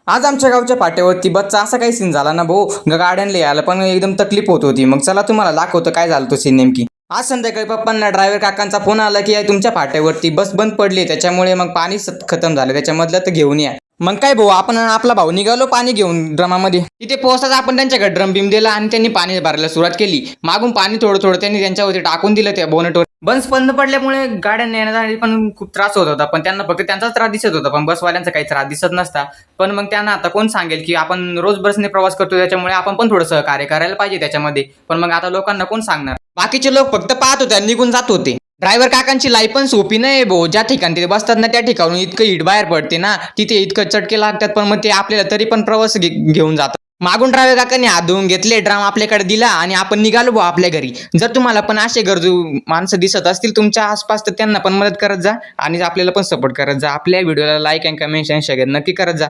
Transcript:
आज आमच्या गावच्या पाट्यावरती बसचा असा काही सीन झाला ना भाऊ, गाड्यांना यायला पण एकदम तकलीफ होत होती. मग चला तुम्हाला दाखवतो काय झालं तो सीन नेमकी. आज संध्याकाळी पप्पांना ड्रायव्हर काकांचा फोन आला की तुमच्या पाट्यावरती बस बंद पडली, त्याच्यामुळे मग पाणी खतम झालं, त्याच्यामधलं तर घेऊन या. मग काय भाऊ, आपण आपला भाऊ निघालो पाणी घेऊन ड्रमामध्ये. तिथे पोहोचताच आपण त्यांच्याकडे ड्रम बिम दिला आणि त्यांनी पाणी भरायला सुरुवात केली. मागून पाणी थोडं थोडं त्यांनी त्यांच्यावरती टाकून दिलं त्या बोनेटवर. बस बंद पडल्यामुळे गाड्यांना येण्यासाठी पण खूप त्रास होत होता, पण त्यांना फक्त त्यांचाच त्रास दिसत होता, पण बसवाल्यांचा काही त्रास दिसत नसता. पण मग त्यांना आता कोण सांगेल की आपण रोज बसने प्रवास करतो, त्याच्यामुळे आपण पण थोडं सहकार्य करायला पाहिजे त्याच्यामध्ये. पण मग आता लोकांना कोण सांगणार. बाकीचे लोक फक्त पाहत होते, निघून जात होते. ड्रायव्हर काकांची लाईफ पण सोपी नाही भाऊ. ज्या ठिकाणी ते बसतात ना त्या ठिकाणून इतकं हिट बाहेर पडते ना, तिथे इतकं चटके लागतात, पण मग ते आपल्याला तरी पण प्रवास घेऊन जातात. मागून ड्रायव्हर काकांनी हात धुवून घेतले, ड्राम आपल्याकडे दिला आणि आपण निघालो भाऊ आपल्या घरी. जर तुम्हाला पण असे गरजू माणसं दिसत असतील तुमच्या आसपास तर त्यांना पण मदत करत जा आणि आपल्याला पण सपोर्ट करत जा. आपल्या व्हिडिओला लाईक अँड कमेंट आणि शेअर नक्की करत जा.